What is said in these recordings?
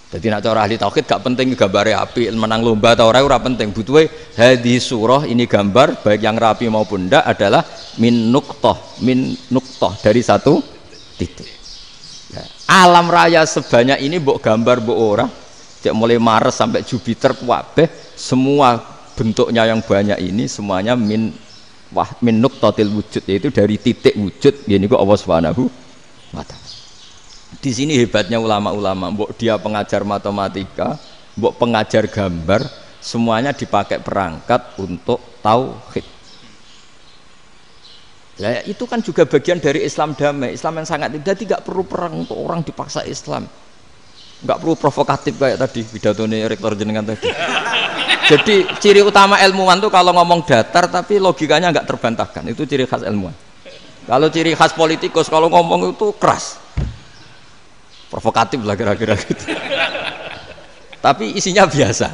Jadi nak cara ahli tauhid gak penting gambare apik, menang lomba atau ora penting. Butuhe hadis surah ini gambar baik yang rapi maupun ndak adalah min nuqtah dari satu titik. Ya. Alam raya sebanyak ini mbok gambar mbok ora, cek mulai Mars sampai Jupiter kabeh semua bentuknya yang banyak ini semuanya min nuqtatil wujud, yaitu dari titik wujud. Ini kok Allah Subhanahu wa taala. Di sini hebatnya ulama-ulama, mbok dia pengajar matematika, mbok pengajar gambar, semuanya dipakai perangkat untuk tauhid. Ya, itu kan juga bagian dari Islam damai, Islam yang sangat tidak perlu perang untuk orang dipaksa Islam. Enggak perlu provokatif kayak tadi pidatone rektor jenengan tadi. Jadi ciri utama ilmuwan tuh kalau ngomong datar tapi logikanya enggak terbantahkan, itu ciri khas ilmuwan. Kalau ciri khas politikus kalau ngomong itu keras. Provokatif lah kira-kira gitu. Tapi isinya biasa.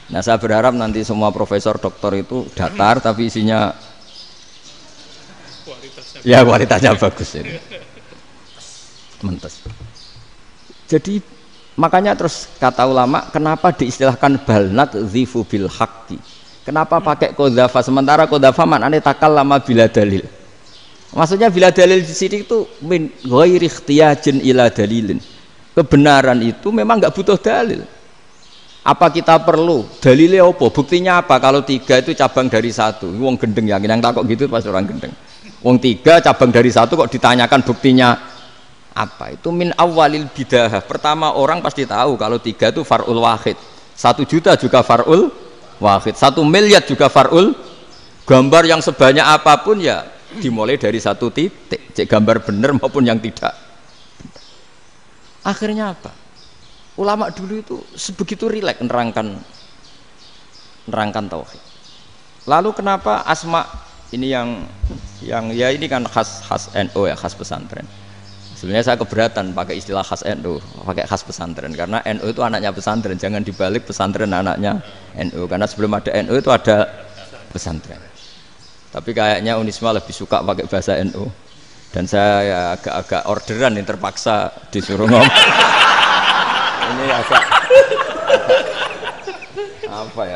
Nah, saya berharap nanti semua profesor doktor itu datar tapi isinya kualitasnya bagus ini. Mentes. Jadi makanya terus kata ulama, kenapa diistilahkan balnat zifu bil haqqi? Kenapa pakai qadzafa sementara qadzafa maknane takallama bila dalil? Maksudnya bila dalil di sini itu min ghairi ikhtiyajin ila dalilin. Kebenaran itu memang enggak butuh dalil. Apa kita perlu dalilnya apa? Buktinya apa? Kalau 3 itu cabang dari 1. Wong gendeng yakin yang takok gitu pasti orang gendeng. Wong 3 cabang dari 1 kok ditanyakan buktinya apa? Itu min awalil bidah. Pertama orang pasti tahu kalau 3 itu far'ul wahid. 1 juta juga far'ul wahid. 1 miliar juga far'ul. Gambar yang sebanyak apapun ya dimulai dari 1 titik, cek gambar bener maupun yang tidak. Akhirnya apa? Ulama dulu itu sebegitu rileks nerangkan tauhid. Lalu kenapa asma ini yang ya ini kan khas NU ya, khas pesantren. Sebenarnya saya keberatan pakai istilah khas NU, pakai khas pesantren karena NU itu anaknya pesantren, jangan dibalik pesantren anaknya NU, karena sebelum ada NU itu ada pesantren. Tapi kayaknya Unisma lebih suka pakai bahasa NU dan saya ya agak orderan yang terpaksa disuruh ngomong. Ini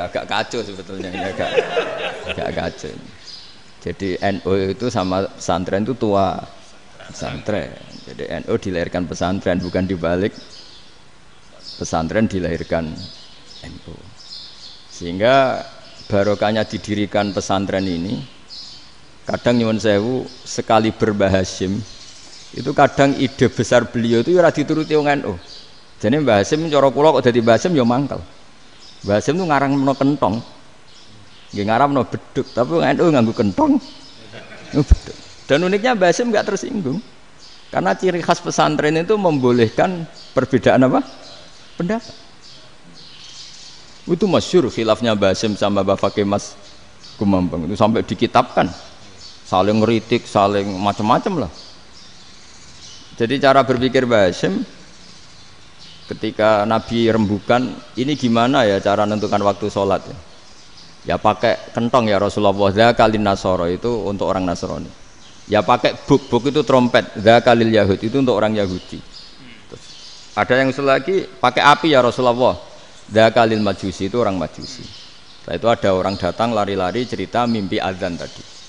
agak kacau sebetulnya, ini agak kacau. Jadi NU itu sama pesantren itu tua pesantren. Jadi NU dilahirkan pesantren, bukan dibalik pesantren dilahirkan NU. Sehingga barokahnya didirikan pesantren ini. Kadang nyuwun sewu sekali Mbah Hasyim itu kadang ide besar beliau itu ora dituruti wong NU. Jadi Mbah Hasyim cara kula kok dadi Mbah Hasyim ya mangkel. Mbah Hasyim itu ngarangno kentong. Nggih ngaramno beduk, tapi wong NU nganggo kentong. Beduk. Dan uniknya Mbah Hasyim enggak tersinggung. Karena ciri khas pesantren itu membolehkan perbedaan apa? Pendapat. Itu masyhur khilafnya Mbah Hasyim sama Mbah Fakih Mas Kumambang itu sampai dikitabkan. Saling ngeritik, saling macam-macam lah. Jadi cara berpikir Mbah Hasyim ketika Nabi rembukan, ini gimana ya cara menentukan waktu sholat ya? Ya pakai kentong ya Rasulullah, dzakalin nasara itu untuk orang Nasrani. Ya pakai buk itu trompet, dzakalil Yahud itu untuk orang Yahudi. Terus, ada yang usul lagi pakai api ya Rasulullah, dzakalil Majusi itu orang Majusi. Setelah itu ada orang datang lari-lari cerita mimpi azan tadi.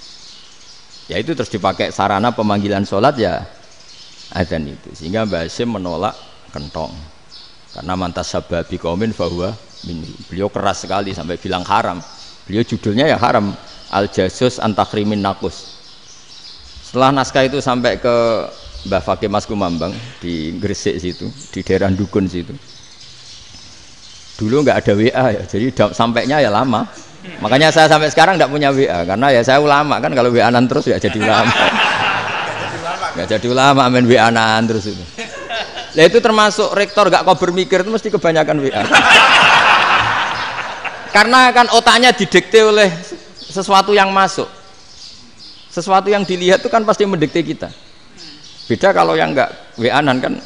Ya itu terus dipakai sarana pemanggilan sholat ya azan itu. Sehingga Mbah Hasyim menolak kentong karena mantas sababi qaumin fahuwa minhu. Beliau keras sekali sampai bilang haram. Beliau judulnya ya haram, al-jasus antakhrimin nakus. Setelah naskah itu sampai ke Mbah Fakih Mas Kumambang di Gresik situ, di daerah Dukun situ. Dulu nggak ada WA ya, jadi sampainya ya lama. Makanya saya sampai sekarang tidak punya WA karena ya saya ulama kan, kalau WA-an terus ya jadi ulama. Nggak jadi ulama main WA-an terus itu. Lah itu termasuk rektor gak kau bermikir itu mesti kebanyakan WA. Karena kan otaknya didikte oleh sesuatu yang masuk. Sesuatu yang dilihat itu kan pasti mendikte kita. Beda kalau yang enggak WA-an kan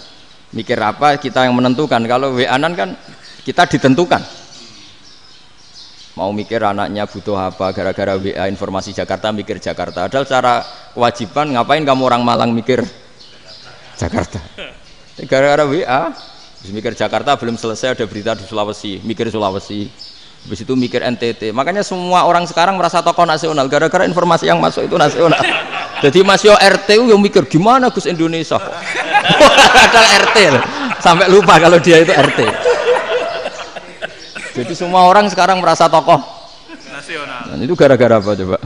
mikir apa kita yang menentukan. Kalau WA-an kan kita ditentukan. Mau mikir anaknya butuh apa gara-gara WA informasi Jakarta mikir Jakarta. Padahal secara kewajiban ngapain kamu orang Malang mikir Jakarta? Gara-gara WA Terus mikir Jakarta belum selesai ada berita di Sulawesi, mikir Sulawesi. Habis itu mikir NTT. Makanya semua orang sekarang merasa tokoh nasional gara-gara informasi yang masuk itu nasional. Jadi Mas Yo RT yang mikir gimana Gus Indonesia kok. Ada RT loh. Sampai lupa kalau dia itu RT. Jadi semua orang sekarang merasa tokoh nasional. Dan itu gara-gara apa coba?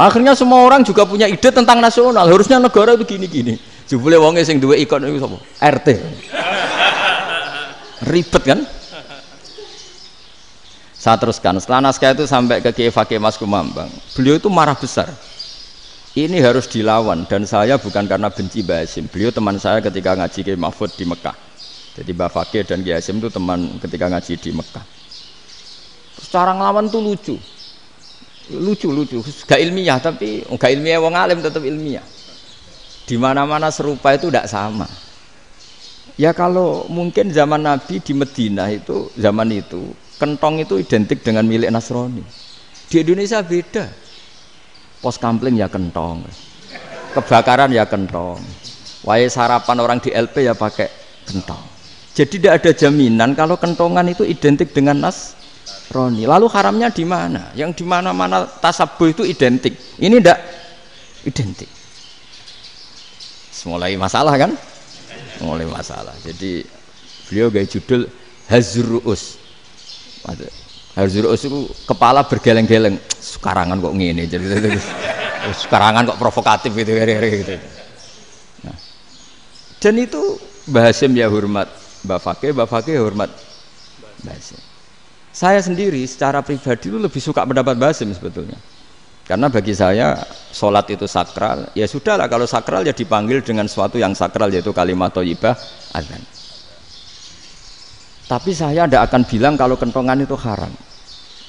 Akhirnya semua orang juga punya ide tentang nasional. Harusnya negara itu gini-gini. Jebule wonge sing duwe ikon itu sapa? RT. Ribet kan? Saya teruskan, setelah naskah itu sampai ke Kiai Fakih Mas Kumambang, beliau itu marah besar. Ini harus dilawan, dan saya bukan karena benci Mbah Hasyim. Beliau teman saya ketika ngaji Kiai Mahfud di Mekah. Jadi Mbah Fakih dan Kiai Hasyim itu teman ketika ngaji di Mekah. Terus cara ngelawan tuh lucu, gak ilmiah, tapi gak ilmiah wong alim tetap ilmiah. Di mana-mana serupa itu tidak sama. Ya kalau mungkin zaman Nabi di Madinah itu, zaman itu kentong itu identik dengan milik Nasrani. Di Indonesia beda. Pos kampling ya kentong, kebakaran ya kentong, wae sarapan orang di LP ya pakai kentong. Jadi tidak ada jaminan kalau kentongan itu identik dengan Nasrani. Lalu haramnya di mana? Yang di mana-mana tasabuh itu identik. Ini tidak identik. Mulai masalah kan? Mulai masalah. Jadi beliau gaya judul Hazruus. Hazruus itu kepala bergeleng-geleng. Sekarangan kok ngene jadi sekarangan kok provokatif gitu. Nah. Dan itu Mbah Hasyim ya hormat Mbah Fakih hormat Mbah Hasyim. Saya sendiri secara pribadi itu lebih suka pendapat Mbah Hasyim sebetulnya. Karena bagi saya sholat itu sakral, ya sudahlah kalau sakral ya dipanggil dengan sesuatu yang sakral yaitu kalimat thayyibah azan. Tapi saya tidak akan bilang kalau kentongan itu haram.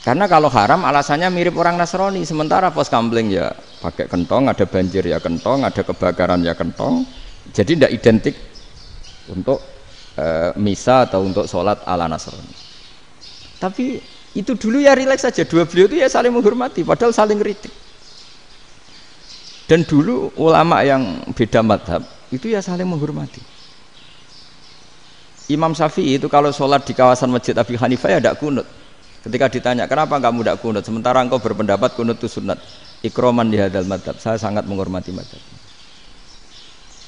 Karena kalau haram alasannya mirip orang Nasrani. Sementara pos kampling ya pakai kentong, ada banjir ya kentong, ada kebakaran ya kentong. Jadi tidak identik untuk misa atau untuk sholat ala Nasrani. Tapi itu dulu ya rileks saja, dua beliau itu ya saling menghormati, padahal saling kritik. Dan dulu ulama yang beda madhab itu ya saling menghormati. Imam Syafi'i itu kalau sholat di kawasan Masjid Abi Hanifah ya tidak kunut. Ketika ditanya kenapa kamu tidak kunut, sementara engkau berpendapat kunut itu sunat, ikroman di hadal madhab, saya sangat menghormati madhab.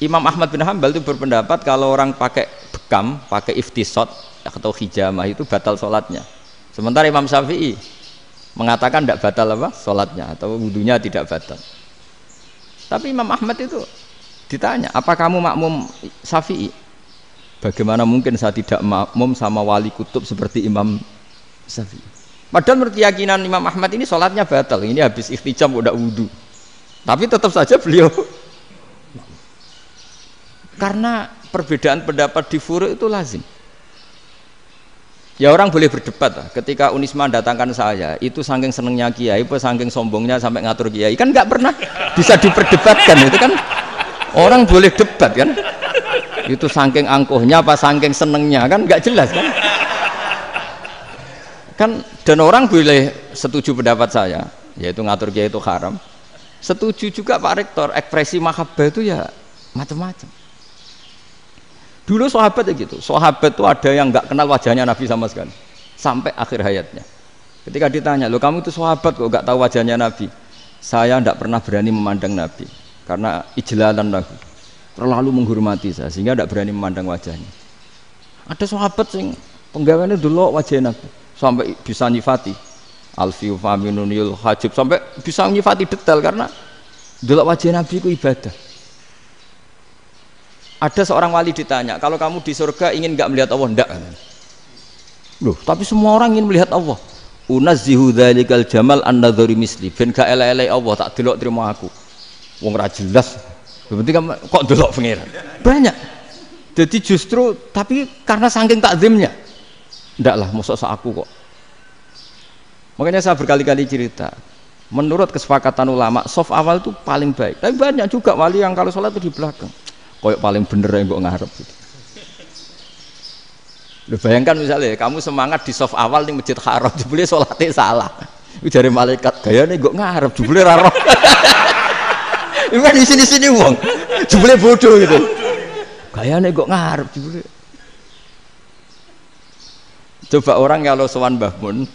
Imam Ahmad bin Hanbal itu berpendapat kalau orang pakai bekam, pakai iftisot atau hijamah itu batal sholatnya. Sementara Imam Syafi'i mengatakan tidak batal apa sholatnya atau wudunya tidak batal. Tapi Imam Ahmad itu ditanya, apa kamu makmum Syafi'i? Bagaimana mungkin saya tidak makmum sama wali kutub seperti Imam Syafi'i? Padahal menurut keyakinan Imam Ahmad ini sholatnya batal. Ini habis ikhtijam udah wudu. Tapi tetap saja beliau karena perbedaan pendapat di furu' itu lazim. Ya orang boleh berdebat lah. Ketika Unisma datangkan saya, itu saking senengnya kiai, saking sombongnya sampai ngatur kiai, kan nggak pernah bisa diperdebatkan. Itu kan orang boleh debat kan? Itu saking angkuhnya apa saking senengnya kan nggak jelas kan? Kan dan orang boleh setuju pendapat saya, yaitu ngatur kiai itu haram. Setuju juga Pak Rektor, ekspresi mahabbah itu ya macam-macam. Dulu sahabat ya gitu, sahabat itu ada yang nggak kenal wajahnya Nabi sama sekali sampai akhir hayatnya. Ketika ditanya, lo kamu itu sahabat kok nggak tahu wajahnya Nabi? Saya tidak pernah berani memandang Nabi karena ijlalan Nabi, terlalu menghormati saya sehingga tidak berani memandang wajahnya. Ada sahabat yang penggawaannya dulu wajah Nabi sampai bisa nyifati alfiu faminunil hajib, sampai bisa nyifati detail karena dulu wajah Nabi itu ibadah. Ada seorang wali ditanya, kalau kamu di surga ingin nggak melihat Allah? Enggak. Loh, tapi semua orang ingin melihat Allah. Unazzihu dzalikal jamal an-nadhari misli. Ben gak elek-elek Allah tak delok terima aku. Wong ra jelas. Berarti kok delok pengiran. Banyak. Jadi justru tapi karena saking takzimnya. Enggak lah, mosok aku kok. Makanya saya berkali-kali cerita. Menurut kesepakatan ulama, soft awal itu paling baik. Tapi banyak juga wali yang kalau sholat itu di belakang. Koyok paling bener yang kok ngarep gitu. Lu bayangkan misalnya kamu semangat di soft awal di Masjid Haram, jebule sholatnya salah. Itu dari malaikat gayane kok ngarep, jebule ra roh. Iku kan di sini-sini wong. Jebule bodoh gitu. Gayane kok ngarep jebule. Coba orang kalau sowan Mbah Mun,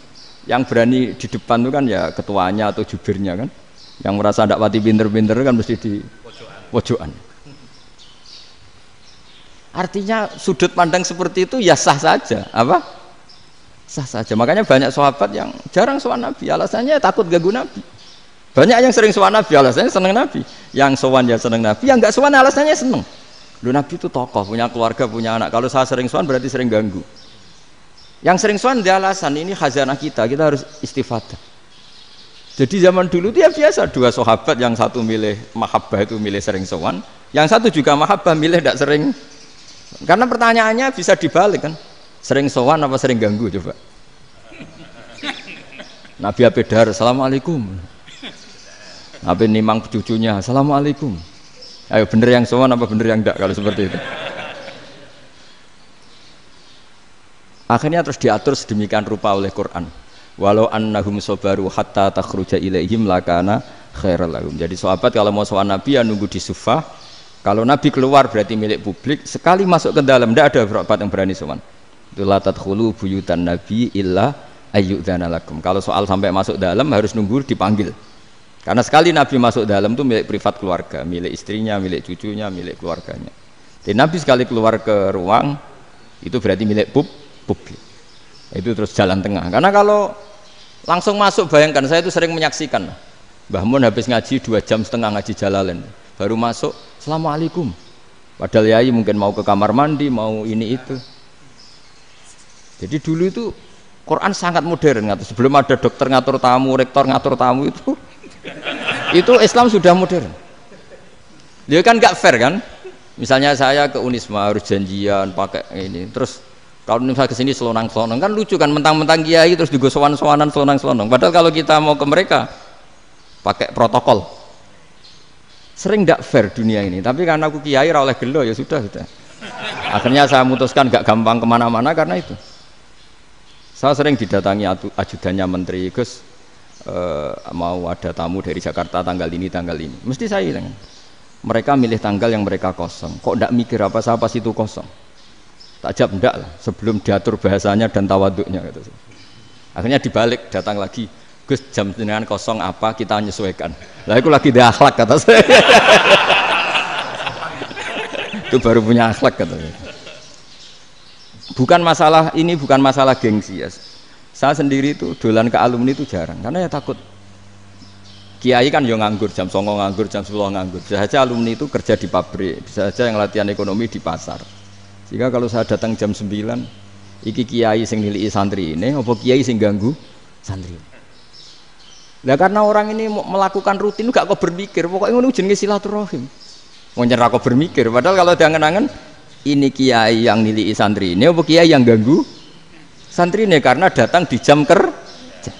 yang berani di depan itu kan ya ketuanya atau jubirnya kan, yang merasa ndak pati pinter-pinter kan mesti di pojokan. Artinya sudut pandang seperti itu ya sah saja, apa? Sah saja. Makanya banyak sahabat yang jarang sowan Nabi, alasannya takut ganggu Nabi. Banyak yang sering sowan Nabi, alasannya seneng Nabi. Yang sowan ya seneng Nabi, yang enggak sowan alasannya seneng. Lu Nabi itu tokoh, punya keluarga, punya anak. Kalau saya sering sowan berarti sering ganggu. Yang sering sowan dia alasan ini khazanah kita harus istifadah. Jadi zaman dulu dia biasa dua sahabat, yang satu milih mahabbah itu milih sering sowan, yang satu juga mahabbah milih tidak sering. Karena pertanyaannya bisa dibalik kan, sering sowan apa sering ganggu coba. Nabi Abedar, assalamualaikum. Nabi nimang cucunya, assalamualaikum. Ayo bener yang sowan apa bener yang enggak kalau seperti itu. Akhirnya terus diatur sedemikian rupa oleh Quran. Walau annahum sabaru hatta takhruja ilaihim lakana khairal lahum. Jadi sahabat kalau mau sowan Nabi ya nunggu di sufah. Kalau Nabi keluar berarti milik publik. Sekali masuk ke dalam tidak ada sahabat yang berani sowan. Itu la tadkhulu buyutan Nabi illa ayyudzana lakum. Kalau soal sampai masuk dalam harus nunggu dipanggil. Karena sekali Nabi masuk dalam itu milik privat keluarga, milik istrinya, milik cucunya, milik keluarganya. Jadi Nabi sekali keluar ke ruang itu berarti milik publik. Itu terus jalan tengah. Karena kalau langsung masuk, bayangkan saya itu sering menyaksikan. Mbah Mun habis ngaji 2,5 jam ngaji Jalalain, baru masuk, assalamualaikum. Padahal yai mungkin mau ke kamar mandi, mau ini itu. Jadi dulu itu Quran sangat modern. Sebelum ada dokter ngatur tamu, rektor ngatur tamu itu Islam sudah modern. Dia kan nggak fair kan? Misalnya saya ke Unisma harus janjian pakai ini, terus kalau misalnya ke sini selonang-selonang kan lucu kan, mentang-mentang kiai terus juga sowan-sowanan selonang-selonang. Padahal kalau kita mau ke mereka pakai protokol. Sering nggak fair dunia ini. Tapi karena aku kiai ra oleh gelo ya sudah. Akhirnya saya memutuskan nggak gampang kemana-mana karena itu. Saya sering didatangi ajudannya menteri, Gus mau ada tamu dari Jakarta tanggal ini mesti saya bilang, mereka milih tanggal yang mereka kosong, kok tidak mikir apa pas itu kosong. Tak jawab enggak lah, sebelum diatur bahasanya dan tawaduknya gitu. Akhirnya dibalik, datang lagi, Gus jam dengan kosong apa kita menyesuaikan. Lah itu lagi dia akhlak kata saya. Itu baru punya akhlak kata saya. Bukan masalah ini, bukan masalah gengsi ya. Saya sendiri itu dolan ke alumni itu jarang, karena ya takut. Kiai kan yo nganggur, jam 09.00 nganggur, jam 10 nganggur. Bisa saja alumni itu kerja di pabrik, bisa saja yang latihan ekonomi di pasar. Jika kalau saya datang jam 9, iki kiai sing nilai santri ini, apa kiai sing ganggu santri. Nah karena orang ini melakukan rutin, gak kok berpikir, pokoknya ngono jenenge silaturahim. Mau nyerah kok berpikir, padahal kalau diangen-angen ini kiai yang nilai santri ini, apa kiai yang ganggu santri ini karena datang di jam kerja.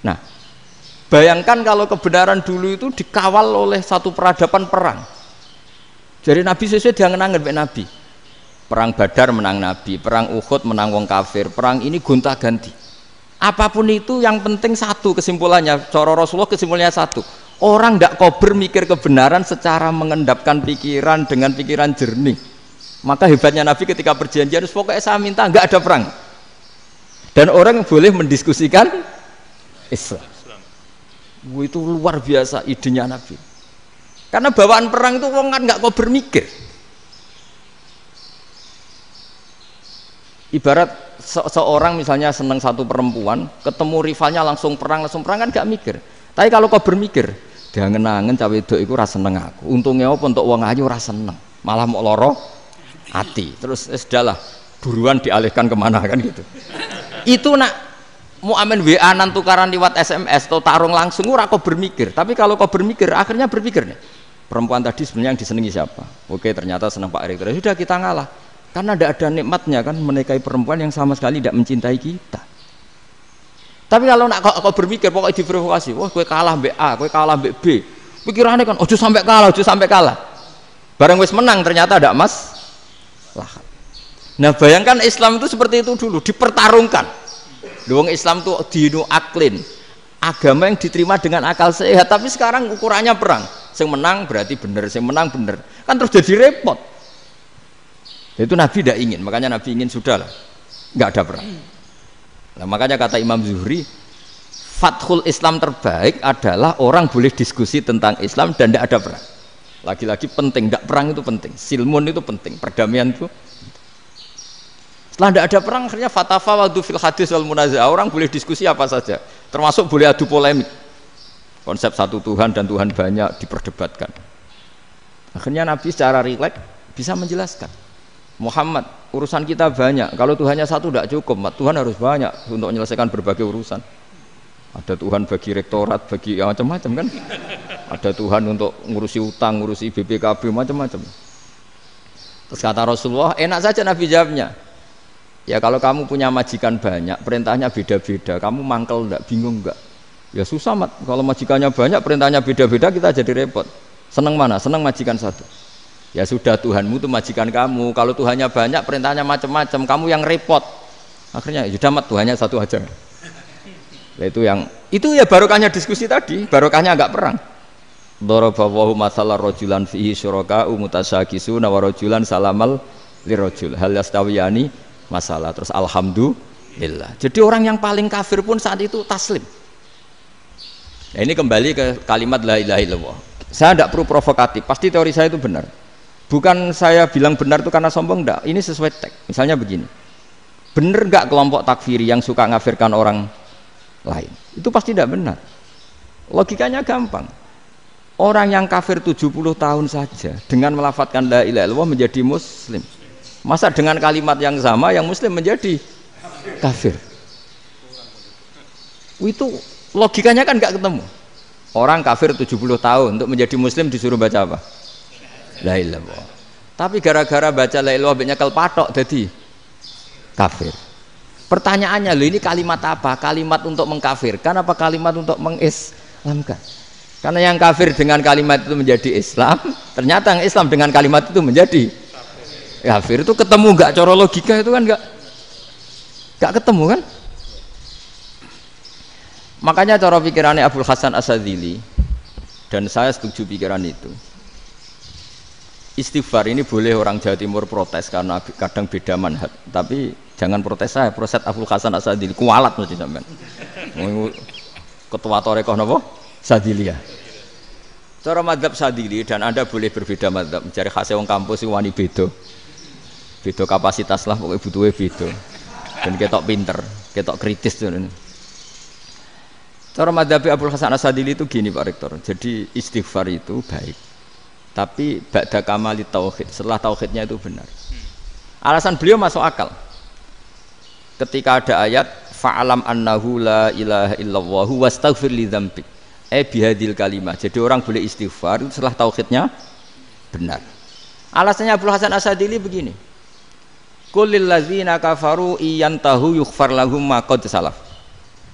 Nah, bayangkan kalau kebenaran dulu itu dikawal oleh satu peradaban perang. Jadi Nabi sesuai diangen-angen mbek Nabi. Perang Badar menang Nabi, perang Uhud menang wong kafir, perang ini gonta-ganti. Apapun itu yang penting satu kesimpulannya, cara Rasulullah kesimpulannya satu. Orang tidak kober mikir kebenaran secara mengendapkan pikiran dengan pikiran jernih. Maka hebatnya Nabi ketika perjanjian, pokoknya saya minta nggak ada perang. Dan orang boleh mendiskusikan Islam. Itu luar biasa idenya Nabi. Karena bawaan perang itu orang kan nggak kok bermikir. Ibarat seorang misalnya senang satu perempuan, ketemu rivalnya langsung perang kan nggak mikir. Tapi kalau kau bermikir, dia ngenangen cawe wedok iku ora seneng aku. Untungnya apa untuk wong ayu ora seneng, malah mau loro hati. Terus sudahlah, buruan dialihkan kemana kan gitu. Itu nak mau amen WA nan tukaran lewat SMS atau tarung langsung ora kau bermikir. Tapi kalau kau bermikir, akhirnya berpikir nih, perempuan tadi sebenarnya yang disenangi siapa? Oke, ternyata senang Pak Rektor. Sudah kita ngalah. Karena tidak ada nikmatnya kan menikahi perempuan yang sama sekali tidak mencintai kita. Tapi kalau nak kau berpikir pokoknya diprovokasi, wah kue kalah mbak A, kue kalah mbak B. Pikirannya kan, ojo sampai kalah. Barang wis menang ternyata ada emas. Nah bayangkan Islam itu seperti itu dulu, dipertarungkan. Doang Islam itu dinu aklin, agama yang diterima dengan akal sehat. Tapi sekarang ukurannya perang, yang menang berarti benar, yang menang benar, kan terus jadi repot. Itu Nabi tidak ingin, makanya Nabi ingin sudahlah. nggak ada perang. Nah, makanya kata Imam Zuhri, fathul Islam terbaik adalah orang boleh diskusi tentang Islam dan tidak ada perang. Lagi-lagi penting, tidak perang itu penting, silmun itu penting, perdamaian itu. Setelah tidak ada perang, akhirnya fatafawadu fil hadis wal munazah, orang boleh diskusi apa saja, termasuk boleh adu polemik. Konsep satu Tuhan dan Tuhan banyak diperdebatkan. Akhirnya Nabi secara rileks bisa menjelaskan, Muhammad, urusan kita banyak. Kalau Tuhannya satu tidak cukup, Tuhan harus banyak untuk menyelesaikan berbagai urusan. Ada Tuhan bagi rektorat, bagi macam-macam kan. Ada Tuhan untuk ngurusi utang, ngurusi BPKB, macam-macam. Terus kata Rasulullah, enak saja Nabi jawabnya. Ya kalau kamu punya majikan banyak, perintahnya beda-beda, kamu mangkel enggak, bingung enggak? Ya susah mat. Kalau majikannya banyak, perintahnya beda-beda, kita jadi repot. Senang mana? Senang majikan satu. Ya sudah, Tuhanmu itu majikan kamu. Kalau Tuhannya banyak, perintahnya macam-macam, kamu yang repot. Akhirnya sudah mat, Tuhannya satu aja. Nah, itu ya barokahnya diskusi tadi, barokahnya enggak perang. Daraballahu mathalan rajulan fihi syuraka'u mutasyakisuna wa rajulan salamal lirajul hal yastawiyani masalah. Terus alhamdulillah. Jadi orang yang paling kafir pun saat itu taslim. Nah, ini kembali ke kalimat la ilaha illallah. Saya tidak perlu provokatif, pasti teori saya itu benar. Bukan saya bilang benar itu karena sombong, enggak. Ini sesuai teks. Misalnya begini, benar enggak kelompok takfiri yang suka ngafirkan orang lain? Itu pasti tidak benar. Logikanya gampang. Orang yang kafir 70 tahun saja dengan melafadzkan la ilaha illallah menjadi muslim. Masa dengan kalimat yang sama yang muslim menjadi kafir? Itu logikanya kan enggak ketemu. Orang kafir 70 tahun untuk menjadi muslim disuruh baca apa? La ilaha illallah. Tapi gara-gara baca la ilaha illallah nyekel patok jadi kafir. Pertanyaannya, loh ini kalimat apa? Kalimat untuk mengkafirkan apa kalimat untuk mengislamkan? Karena yang kafir dengan kalimat itu menjadi Islam, ternyata yang Islam dengan kalimat itu menjadi kafir. Itu ketemu enggak cara logika itu kan enggak ketemu kan? Makanya cara pikirannya Abul Hasan Asyadzili, dan saya setuju pikiran itu. Istighfar ini boleh orang Jawa Timur protes karena kadang beda manhaj, tapi jangan protes saya, protes Abul Hasan Asyadzili, kualat mesti sampean. Ketua Torekoh napa? Sadziliyah. Cara madzhab Sadzili, dan Anda boleh berbeda madzhab, mencari khasnya wong kampus itu wani beda. Beda kapasitas lah, pokoknya butuhnya beda. Dan ketok pinter, ketok kritis tuh. Cara madzhab Abul Hasan Asyadzili itu gini Pak Rektor. Jadi istighfar itu baik, tapi ba'da kamali tauhid, setelah tauhidnya itu benar. Alasan beliau masuk akal. Ketika ada ayat fa'alam annahu la ilaha illallah wastaghfir li dzambik. Bihadil kalimah. Jadi orang boleh istighfar itu setelah tauhidnya benar. Alasannya Abul Hasan Asyadzili begini. Qul lil ladzina kafaru iyantahu yughfar lahum ma qad salaf.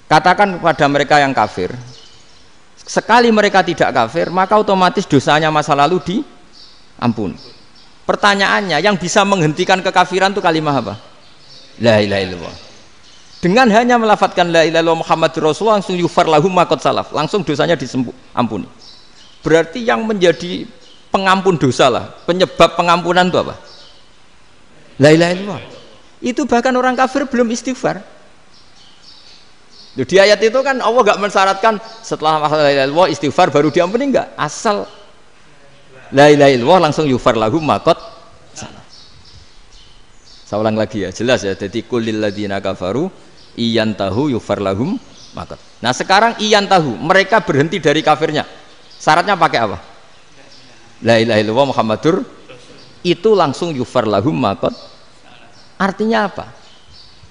Katakan kepada mereka yang kafir, sekali mereka tidak kafir, maka otomatis dosanya masa lalu diampuni. Pertanyaannya, yang bisa menghentikan kekafiran itu kalimat apa? La ilaha illallah. Dengan hanya melafadzkan la ilaha illallah Muhammadur Rasulullah, langsung yughfar lahum ma qad salaf, langsung dosanya diampuni. Berarti yang menjadi pengampun dosa lah, penyebab pengampunan itu apa? La ilaha illallah. Itu bahkan orang kafir belum istighfar. Di ayat itu kan Allah enggak mensyaratkan setelah la ilaha illallah istighfar baru diampuni, enggak. Asal la ilaha illallah langsung yughfar lahum ma qad salaf. Saya ulang lagi ya, jelas ya. Jadi kulil ladzina kafaru iyantahu yughfar lahum ma qad. Nah, sekarang iyantahu, mereka berhenti dari kafirnya. Syaratnya pakai apa? La ilaha illallah Muhammadur, itu langsung yughfar lahum ma qad. Artinya apa?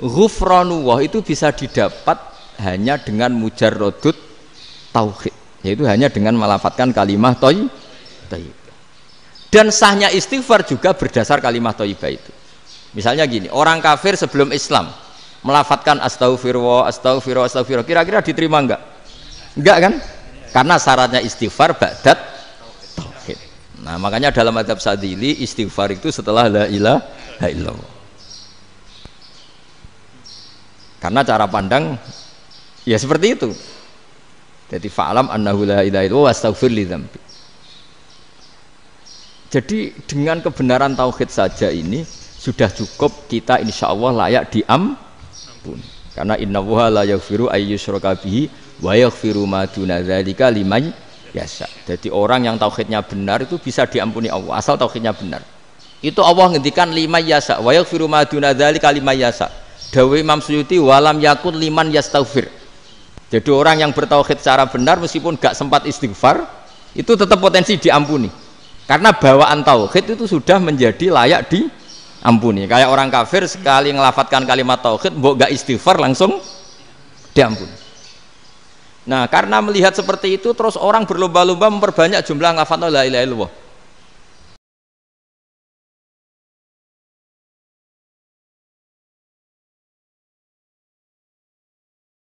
Ghufranullah itu bisa didapat hanya dengan mujarrodut tauhid, yaitu hanya dengan melafadzkan kalimat thayyibah. Dan sahnya istighfar juga berdasar kalimat thayyibah itu. Misalnya gini, orang kafir sebelum Islam melafadzkan astaghfirullah, astaghfirullah, astaghfirullah, kira-kira diterima enggak? Enggak kan? Karena syaratnya istighfar ba'dat tauhid. Nah, makanya dalam madzhab Sadzili istighfar itu setelah la ilaha illallah. Karena cara pandang ya seperti itu. Jadi fa'alam annahu la ilaha illallah wastaghfir li dzambi. Jadi dengan kebenaran tauhid saja ini sudah cukup kita insya Allah layak diampuni. Karena innallaha la yaghfiru ayyusyraka bihi wa yaghfiru ma duna dzalika liman yasha. Jadi orang yang tauhidnya benar itu bisa diampuni Allah asal tauhidnya benar. Itu Allah ngendikan liman yasha wa yaghfiru ma duna dzalika liman yasha. Dawuh Imam Suyuti walam yakun liman yastaghfir. Jadi orang yang bertauhid secara benar meskipun gak sempat istighfar itu tetap potensi diampuni. Karena bawaan tauhid itu sudah menjadi layak diampuni. Kayak orang kafir sekali ngelafatkan kalimat tauhid mbok gak istighfar langsung diampuni. Nah, karena melihat seperti itu terus orang berlomba-lomba memperbanyak jumlah ngelafatkan la ilaha illallah.